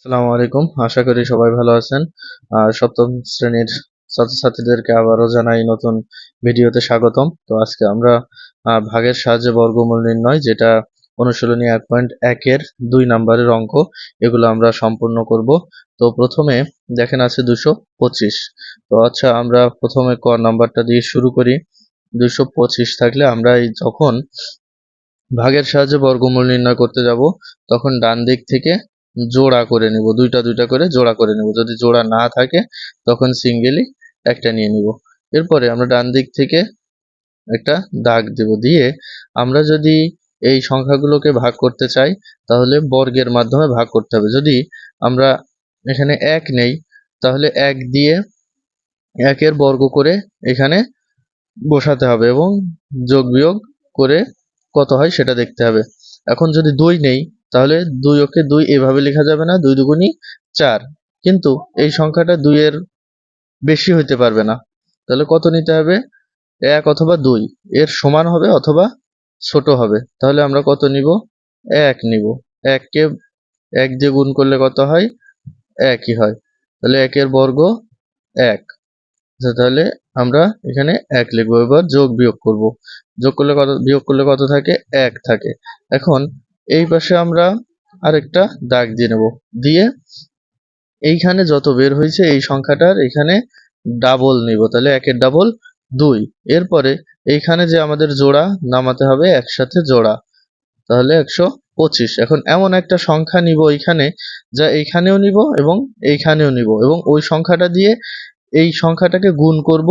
আসসালামু আলাইকুম। আশা করি সবাই ভালো আছেন। সপ্তম শ্রেণীর ছাত্রছাত্রীদেরকে আবারও জানাই নতুন ভিডিওতে স্বাগতম। তো আজকে আমরা ভাগের সাহায্যে বর্গমূল নির্ণয়, যেটা অনুশীলনী 1.1 এর 2 নাম্বারের অঙ্ক, এগুলো আমরা সম্পূর্ণ করব। তো প্রথমে দেখেন আছে 225। তো আচ্ছা, আমরা প্রথমে ক নাম্বারটা দিয়ে শুরু করি। 225 থাকলে আমরা যখন ভাগের সাহায্যে বর্গমূল নির্ণয় করতে যাব, তখন ডান দিক থেকে জোড়া করে নিব, দুইটা দুইটা করে জোড়া করে নিব। যদি জোড়া না থাকে তখন সিঙ্গেলি একটা নিয়ে নিব। এরপরে আমরা ডান দিক থেকে একটা দাগ দেব, দিয়ে আমরা যদি এই সংখ্যাগুলোকে ভাগ করতে চাই তাহলে বর্গের মাধ্যমে ভাগ করতে হবে। যদি আমরা এখানে 1 নেই তাহলে 1 দিয়ে 1 এর বর্গ করে এখানে বসাতে হবে এবং যোগ বিয়োগ করে কত হয় সেটা দেখতে হবে। এখন যদি 2 নেই তাহলে 2 ওকে 2 এভাবে লেখা যাবে না, 2 দুগুণী 4, কিন্তু এই সংখ্যাটা 2 এর বেশি হইতে পারবে না। তাহলে কত নিতে হবে? 1 অথবা 2 এর সমান হবে অথবা ছোট হবে। তাহলে আমরা কত নিব? 1 নিব। 1 কে 1 দিয়ে গুণ করলে কত হয়? 1ই হয়। তাহলে 1 এর বর্গ 1। আচ্ছা, তাহলে আমরা এখানে 1 লিখবো। এবার যোগ বিয়োগ করব। যোগ করলে কত, বিয়োগ করলে কত থাকে? 1 থাকে। এখন এই পাশে আমরা আরেকটা দাগ দিয়ে নেব, দিয়ে এইখানে যত বের হয়েছে এই সংখ্যাটার এখানে ডাবল নিব। তাহলে 1 এর ডাবল 2। এরপরে এইখানে যে আমাদের জোড়া নামাতে হবে একসাথে জোড়া, তাহলে 125। এখন এমন একটা সংখ্যা নিব এইখানে, যা এইখানেও নিব এবং এইখানেও নিব, এবং ওই সংখ্যাটা দিয়ে এই সংখ্যাটাকে গুণ করব।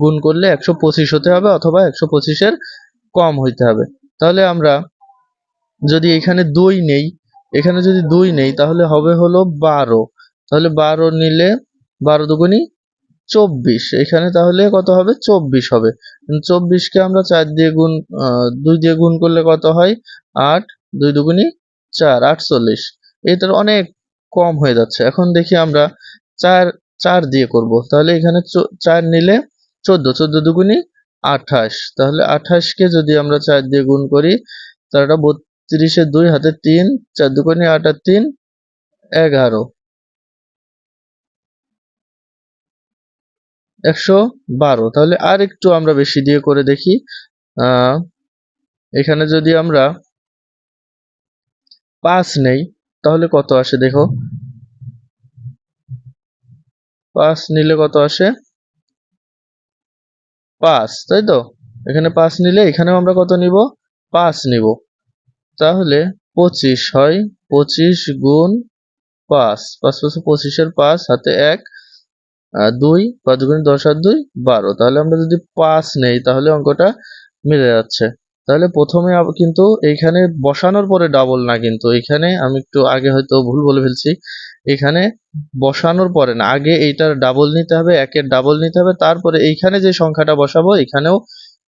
গুণ করলে 125 হতে হবে অথবা 125-এর কম হইতে হবে। তাহলে আমরা যদি এখানে 2 নেই, এখানে যদি 2 নেই তাহলে হবে হলো 12। তাহলে 12 নিলে 12 দুগুণী 24। এখানে তাহলে কত হবে? 24 হবে। 24-কে আমরা 4 দিয়ে গুণ 2 দিয়ে গুণ করলে কত হয়? 8। 2 দুগুণী 4, 48। এটা অনেক কম হয়ে যাচ্ছে। এখন দেখি আমরা 4 4 দিয়ে করব। তাহলে এখানে 4 নিলে 14, 14 দুগুণী 28। তাহলে 28-কে যদি আমরা 4 দিয়ে গুণ করি তাহলে 32-এর 2 হাতে 3, 4 দুগুণী 8 আর 3 11, 112। তাহলে আর একটু আমরা বেশি দিয়ে করে দেখি। এখানে যদি আমরা 5 নেই তাহলে কত আসে দেখো। 5 নিলে কত আসে? 5, তাই তো? এখানে 5 নিলে এখানেও আমরা কত নিব? 5 নিব। তাহলে 25 হয়। 25 গুণ 5, 5 5 25-এর 5 হাতে 1, 2, 5 দুগুণে 10 আর 2 12। তাহলে আমরা যদি 5 নেই তাহলে অঙ্কটা মিলে যাচ্ছে। তাহলে প্রথমে কিন্তু এইখানে বসানোর পরে ডাবল না, কিন্তু এখানে আমি একটু আগে হয়তো ভুল বলে ফেলছি। এখানে বসানোর পরে না, আগে এইটার ডাবল নিতে হবে, 1 এর ডাবল নিতে হবে, তারপরে এইখানে যে সংখ্যাটা বসাবো এখানেও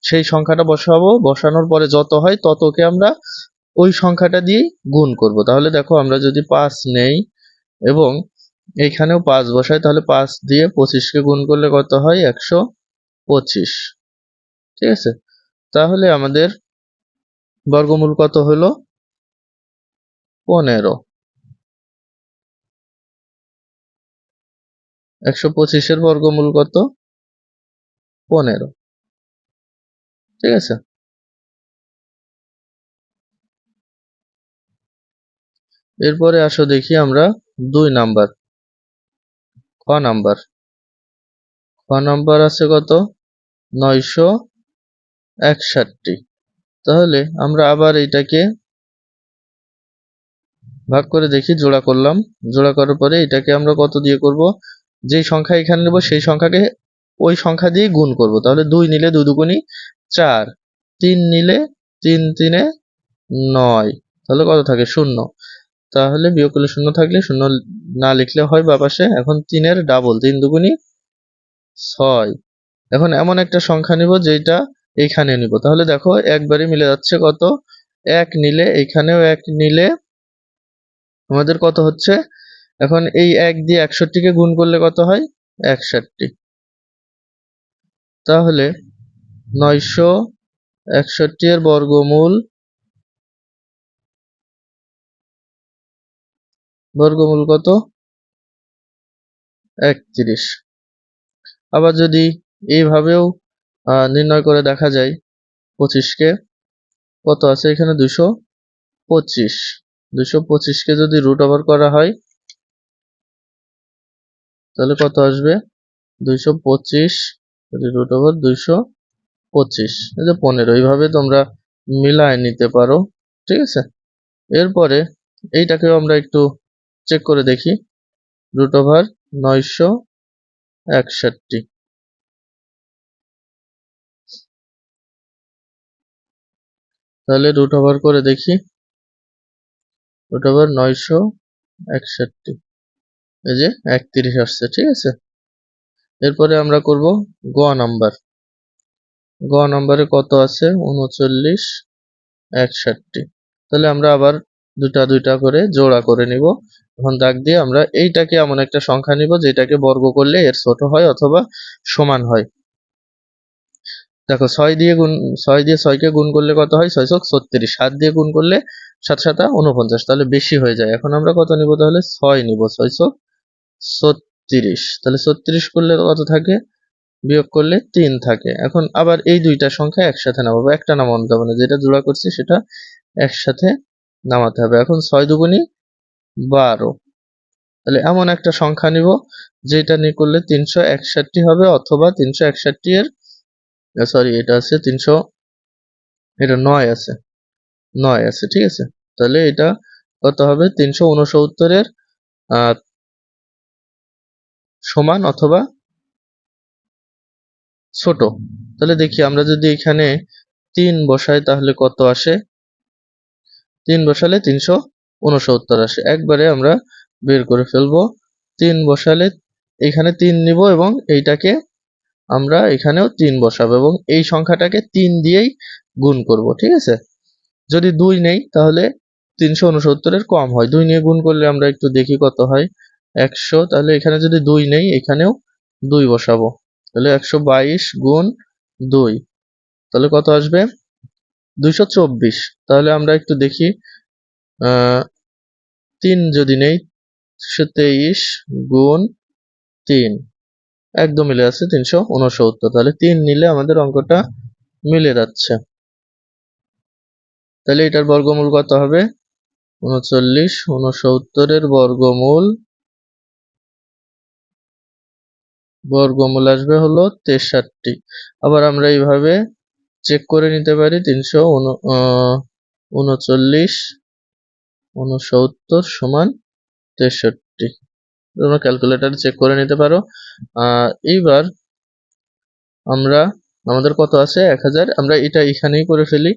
সেই সংখ্যাটা বসাবো। বসানোর পরে যত হয় ততকে আমরা ওই সংখ্যাটা দিয়ে গুণ করব। তাহলে দেখো, আমরা যদি 5 নেই এবং এইখানেও 5 বসাই তাহলে 5 দিয়ে 25-কে গুণ করলে কত হয়? 125। ঠিক আছে? তাহলে আমাদের বর্গমূল কত হলো? 15। 125-এর বর্গমূল কত? 15। ঠিক আছে? এরপরে আসো দেখি আমরা 2 নাম্বার, খ নাম্বার। খ নাম্বার আছে কত? 961। তাহলে আমরা আবার এইটাকে ভাগ করে দেখি, জোড়া করলাম। জোড়া করার পরে এটাকে আমরা কত দিয়ে করব? যেই সংখ্যা এখানে নেব সেই সংখ্যাকে ওই সংখ্যা দিয়ে গুণ করব। তাহলে 2 নিলে 2 দুগুণী 4, 3 নিলে 3 3-এ 9। তাহলে কত থাকে? 0। তাহলে বিয়োগ করলে 0 থাকলে 0 না লিখলে হয় বা পাশে। এখন 3 এর ডাবল, 3 দুগুণী 6। এখন এমন একটা সংখ্যা নিব যেটা এইখানে নিব। তাহলে দেখো একবারে মিলে যাচ্ছে। কত? 1 নিলে এইখানেও 1 নিলে আমাদের কত হচ্ছে? এখন এই 1 দিয়ে 61-কে গুণ করলে কত হয়? 61। তাহলে 961 এর বর্গমূল বর্গমূল কত? 31। আবার যদি এইভাবেও নির্ণয় করে দেখা যায় 25কে, কত আছে এখানে? 225। 225কে যদি রুট ওভার করা হয় তাহলে কত আসবে? 225 যদি রুট ওভার 225, এই যে 15। এইভাবে তোমরা মিলায় নিতে পারো, ঠিক আছে। এরপরে এইটাকেও আমরা একটু চেক করে দেখি। রুট ওভার 961, তাহলে রুট ওভার করে দেখি। রুট ওভার 961, এই যে 31 আসছে, ঠিক আছে। এরপরে আমরা করব গ নাম্বার। গ নাম্বারে কত আছে? 3961। তাহলে আমরা আবার দুটা দুইটা করে জোড়া করে নিব। এখন দাগ দিয়ে আমরা এইটাকে এমন একটা সংখ্যা নিব যেটাকে বর্গ করলে এর ছোট হয় অথবা সমান হয়। দেখো 6 দিয়ে 6কে গুণ করলে কত হয়? 6 ছক 36। 7 দিয়ে গুণ করলে 7 সাতা 49, তাহলে বেশি হয়ে যায়। এখন আমরা কত নিব? তাহলে 6 নিব। 6 ছক 36, তাহলে 36 করলে কত থাকে? বিয়োগ করলে 3 থাকে। এখন আবার এই দুইটা সংখ্যা একসাথে নামাবো, একটা নামানো যাবে না, যেটা জোড়া করছি সেটা একসাথে নামাতে হবে। এখন 6 দুগুণী 12, তাহলে এমন একটা সংখ্যা নিব যেটা নিয়ে করলে 361 হবে, অথবা 361 এর সরি, এটা আছে 300, এটা 9 আছে, 9 আছে, ঠিক আছে। তাহলে এটা কত হবে? 369 এর সমান অথবা ছোট। তাহলে দেখি আমরা যদি এখানে 3 বসাই তাহলে কত আসে? 3 বসালে 369 আসে। একবারে আমরা বের করে ফেলবো। 3 বসালে এখানে 3 নিব এবং এইটাকে আমরা এখানেও 3 বসাবো এবং এই সংখ্যাটাকে 3 দিয়েই গুণ করব, ঠিক আছে। যদি 2 নেই তাহলে 369 এর কম হয়। 2 নিয়ে গুণ করলে আমরা একটু দেখি কত হয়। 100, তাহলে এখানে যদি 2 নেই এখানেও 2 বসাবো। তাহলে 122 গুণ 2, তাহলে কত আসবে? 224। তাহলে আমরা একটু দেখি, 3 যদি নেই 123 গুণ 3, একদম মিলে আছে 369। তাহলে 3 নিলে আমাদের অঙ্কটা মিলে যাচ্ছে। তাহলে এটার বর্গমূল কত হবে? 39। 69 এর বর্গমূল আসবে হলো 63। আবার আমরা এইভাবে চেক করে নিতে পারি। 339 69 সমান 63, তোমরা ক্যালকুলেটরে চেক করে নিতে পারো। এইবার আমরা আমাদের কত আছে? 1000। আমরা এটা এখানেই করে ফেলি।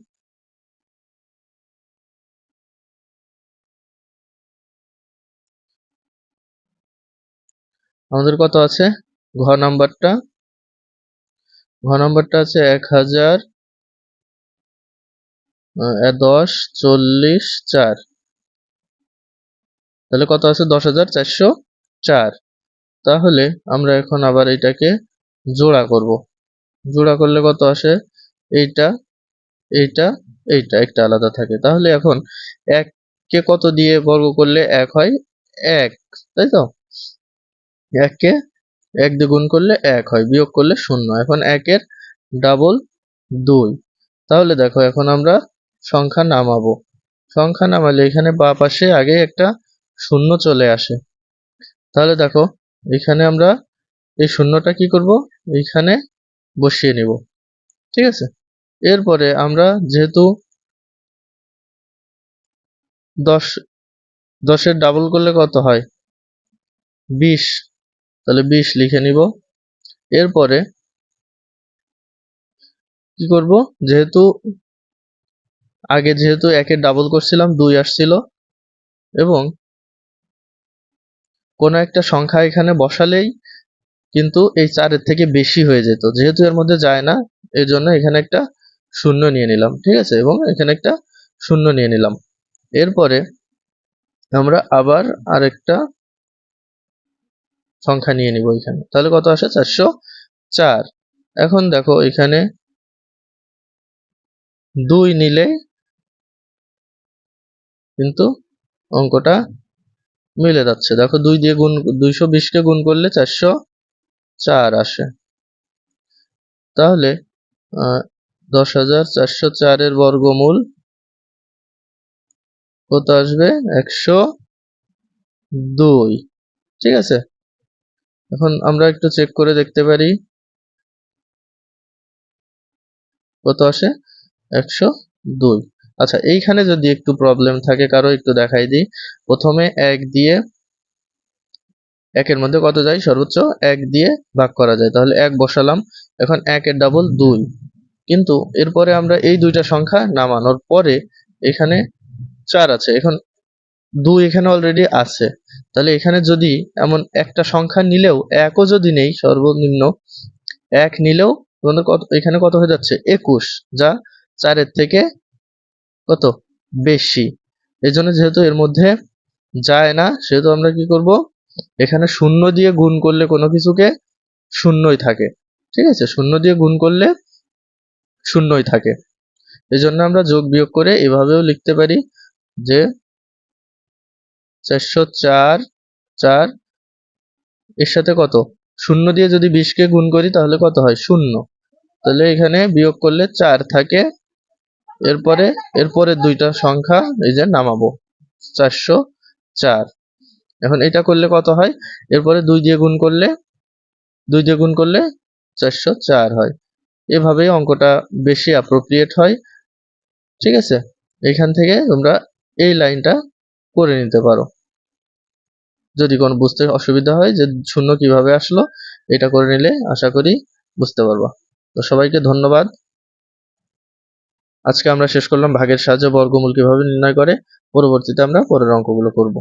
আমাদের কত আছে? ঘ নাম্বারটা আছে 1000 10 40 4, তাহলে কত আছে? 10,404। তাহলে আমরা এখন আবার এটাকে জোড়া করব। জোড়া করলে কত আসে? এইটা এইটা এইটা একটা আলাদা থাকে। তাহলে এখন 1 কে কত দিয়ে বর্গ করলে 1 হয়? 1, তাই তো। 1 কে 1 দিয়ে গুণ করলে 1 হয়, বিয়োগ করলে 0। এখন 1 এর ডাবল 2। তাহলে দেখো এখন আমরা সংখ্যা নামাবো। সংখ্যা নামালে এখানে বাঁ পাশে আগে একটা 0 চলে আসে। তাহলে দেখো এখানে আমরা এই শূন্যটা কি করব? এইখানে বসিয়ে নিব, ঠিক আছে। এরপরে আমরা যেহেতু 10 এর ডাবল করলে কত হয়? 20, তাহলে 20 লিখে নিব। এরপরে কি করব? যেহেতু আগে 1 এর ডাবল করছিলাম 2 আসছিল, এবং কোনো একটা সংখ্যা এখানে বসালেই কিন্তু এই 4 এর থেকে বেশি হয়ে যেত। যেহেতু এর মধ্যে যায় না, এর জন্য এখানে একটা 0 নিয়ে নিলাম, ঠিক আছে, এবং এখানে একটা 0 নিয়ে নিলাম। এরপরে আমরা আবার আরেকটা সংখ্যা নিয়ে নিব এখানে। তাহলে কত আসে? 404। এখন দেখো এখানে 2 নিলে কিন্তু অঙ্কটা মিলে যাচ্ছে। দেখো 2 দিয়ে গুণ 220 কে গুণ করলে 404 আসে। তাহলে 10,404 এর বর্গমূল কত আসবে? 102। ঠিক আছে, এখন আমরা একটু চেক করে দেখতে পারি কত আসে। 102। আচ্ছা, এইখানে যদি একটু প্রবলেম থাকে কারো একটু দেখাই দিই। প্রথমে 1 দিয়ে 1 এর মধ্যে কত যায়? সর্বোচ্চ 1 দিয়ে ভাগ করা যায়, তাহলে 1 বসালাম। এখন 1 এর ডাবল 2, কিন্তু এরপরে আমরা এই দুইটা সংখ্যা নামানোর পরে এখানে 4 আছে, এখন 2 এখানে অলরেডি আছে। তাহলে এখানে যদি এমন একটা সংখ্যা নিলেও, একও যদি নেই, সর্বনিম্ন 1 নিলেও তোমাদের কত এখানে কত হয়ে যাচ্ছে? 21, যা 4 এর থেকে কত বেশি। এই জন্য যেহেতু এর মধ্যে যায় না, সেহেতু আমরা কি করব? এখানে শূন্য দিয়ে গুণ করলে কোনো কিছুকে শূন্যই থাকে। ঠিক আছে, শূন্য দিয়ে গুণ করলে শূন্যই থাকে। এই জন্য আমরা যোগ বিয়োগ করে এভাবেও লিখতে পারি যে 404 4 এর সাথে কত? শূন্য দিয়ে যদি 20 কে গুণ করি তাহলে কত হয়? শূন্য। তাহলে এখানে বিয়োগ করলে 4 থাকে। এরপরে দুইটা সংখ্যা এই যে নামাবো, 404। এখন এটা করলে কত হয়? এরপরে 2 দিয়ে গুণ করলে 404 হয়। এভাবেই অঙ্কটা বেশি অ্যাপ্রোপ্রিয়েট হয়। ঠিক আছে, এখান থেকে তোমরা এই লাইনটা করে নিতে পারো। যদি কোনো বুঝতে অসুবিধা হয় যে শূন্য কিভাবে আসলো, এটা করে নিলে আশা করি বুঝতে পারবা। তো সবাইকে ধন্যবাদ। আজকে আমরা শেষ করলাম ভাগের সাহায্যে বর্গমূল কিভাবে নির্ণয় করে। পরবর্তীতে আমরা পরের অঙ্কগুলো করব।